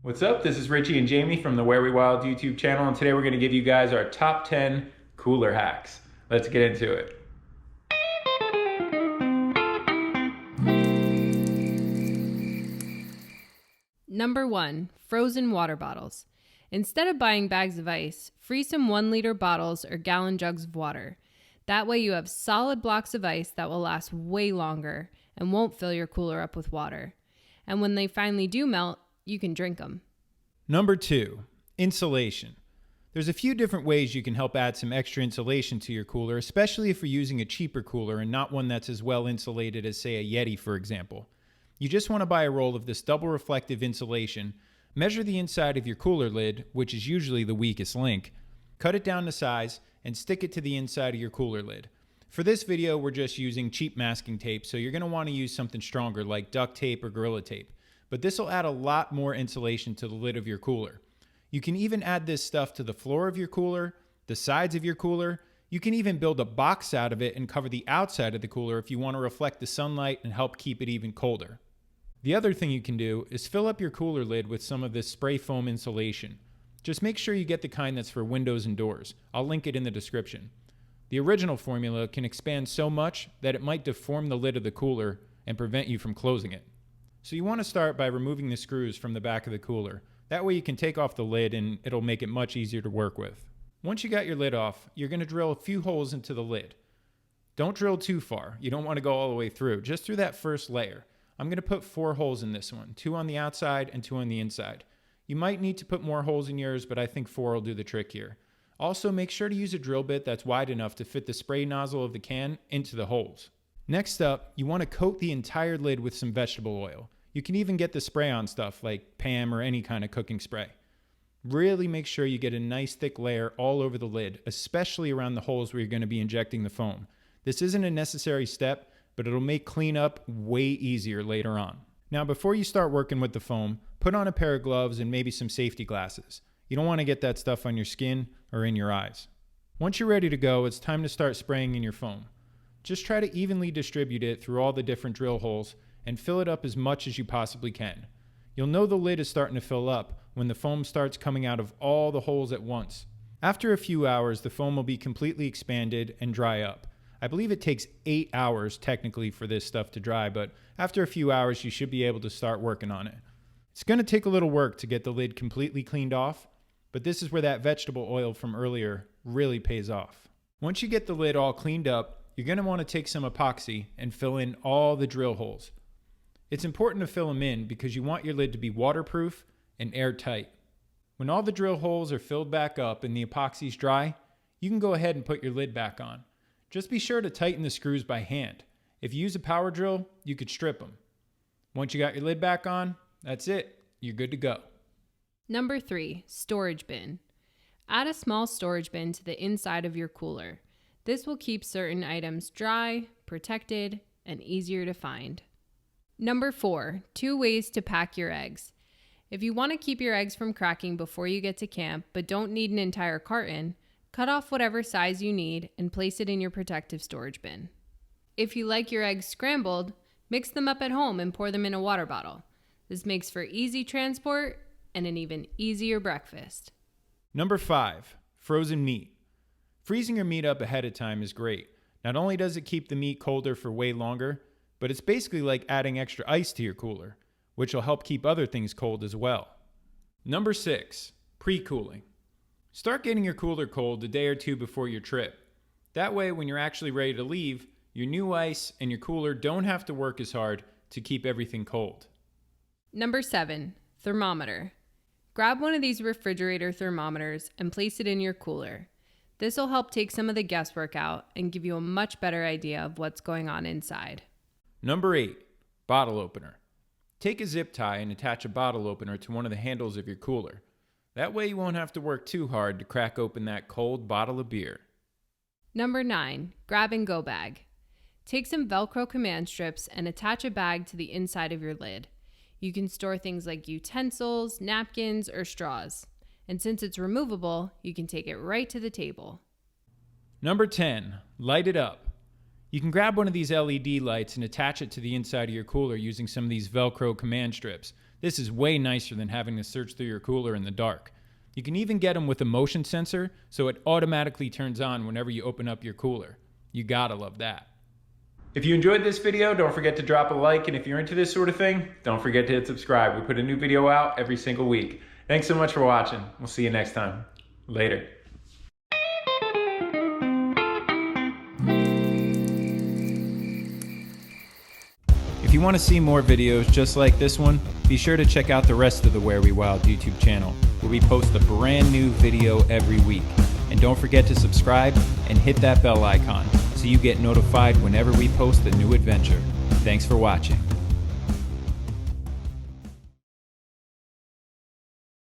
What's up? This is Richie and Jamie from the Where We Wild YouTube channel, and today we're going to give you guys our top 10 cooler hacks. Let's get into it. Number 1, frozen water bottles. Instead of buying bags of ice, freeze some 1-liter bottles or gallon jugs of water. That way you have solid blocks of ice that will last way longer and won't fill your cooler up with water. And when they finally do melt, you can drink them. Number 2, insulation. There's a few different ways you can help add some extra insulation to your cooler, especially if you're using a cheaper cooler and not one that's as well insulated as, say, a Yeti, for example. You just want to buy a roll of this double reflective insulation, measure the inside of your cooler lid, which is usually the weakest link, cut it down to size, and stick it to the inside of your cooler lid. For this video, we're just using cheap masking tape, so you're going to want to use something stronger like duct tape or Gorilla Tape. But this will add a lot more insulation to the lid of your cooler. You can even add this stuff to the floor of your cooler, the sides of your cooler. You can even build a box out of it and cover the outside of the cooler if you want to reflect the sunlight and help keep it even colder. The other thing you can do is fill up your cooler lid with some of this spray foam insulation. Just make sure you get the kind that's for windows and doors. I'll link it in the description. The original formula can expand so much that it might deform the lid of the cooler and prevent you from closing it. So you want to start by removing the screws from the back of the cooler. That way you can take off the lid and it'll make it much easier to work with. Once you got your lid off, you're going to drill a few holes into the lid. Don't drill too far. You don't want to go all the way through, just through that first layer. I'm going to put 4 holes in this one, 2 on the outside and 2 on the inside. You might need to put more holes in yours, but I think 4 will do the trick here. Also, make sure to use a drill bit that's wide enough to fit the spray nozzle of the can into the holes. Next up, you want to coat the entire lid with some vegetable oil. You can even get the spray-on stuff like Pam or any kind of cooking spray. Really make sure you get a nice thick layer all over the lid, especially around the holes where you're going to be injecting the foam. This isn't a necessary step, but it'll make cleanup way easier later on. Now, before you start working with the foam, put on a pair of gloves and maybe some safety glasses. You don't want to get that stuff on your skin or in your eyes. Once you're ready to go, it's time to start spraying in your foam. Just try to evenly distribute it through all the different drill holes and fill it up as much as you possibly can. You'll know the lid is starting to fill up when the foam starts coming out of all the holes at once. After a few hours, the foam will be completely expanded and dry up. I believe it takes 8 hours technically for this stuff to dry, but after a few hours, you should be able to start working on it. It's going to take a little work to get the lid completely cleaned off, but this is where that vegetable oil from earlier really pays off. Once you get the lid all cleaned up, you're going to want to take some epoxy and fill in all the drill holes. It's important to fill them in because you want your lid to be waterproof and airtight. When all the drill holes are filled back up and the epoxy's dry, you can go ahead and put your lid back on. Just be sure to tighten the screws by hand. If you use a power drill, you could strip them. Once you got your lid back on, that's it. You're good to go. Number 3, storage bin. Add a small storage bin to the inside of your cooler. This will keep certain items dry, protected, and easier to find. Number 4, 2 ways to pack your eggs. If you want to keep your eggs from cracking before you get to camp but don't need an entire carton, cut off whatever size you need and place it in your protective storage bin. If you like your eggs scrambled, mix them up at home and pour them in a water bottle. This makes for easy transport and an even easier breakfast. Number 5, frozen meat. Freezing your meat up ahead of time is great. Not only does it keep the meat colder for way longer, but it's basically like adding extra ice to your cooler, which will help keep other things cold as well. Number 6, pre-cooling. Start getting your cooler cold a day or 2 before your trip. That way, when you're actually ready to leave, your new ice and your cooler don't have to work as hard to keep everything cold. Number 7, thermometer. Grab one of these refrigerator thermometers and place it in your cooler. This will help take some of the guesswork out and give you a much better idea of what's going on inside. Number 8, bottle opener. Take a zip tie and attach a bottle opener to one of the handles of your cooler. That way you won't have to work too hard to crack open that cold bottle of beer. Number 9, grab and go bag. Take some Velcro command strips and attach a bag to the inside of your lid. You can store things like utensils, napkins, or straws. And since it's removable, you can take it right to the table. Number 10, light it up. You can grab one of these LED lights and attach it to the inside of your cooler using some of these Velcro command strips. This is way nicer than having to search through your cooler in the dark. You can even get them with a motion sensor, so it automatically turns on whenever you open up your cooler. You gotta love that. If you enjoyed this video, don't forget to drop a like, and if you're into this sort of thing, don't forget to hit subscribe. We put a new video out every single week. Thanks so much for watching. We'll see you next time. Later. If you want to see more videos just like this one, be sure to check out the rest of the Where We Wild YouTube channel, where we post a brand new video every week. And don't forget to subscribe and hit that bell icon so you get notified whenever we post a new adventure. Thanks for watching.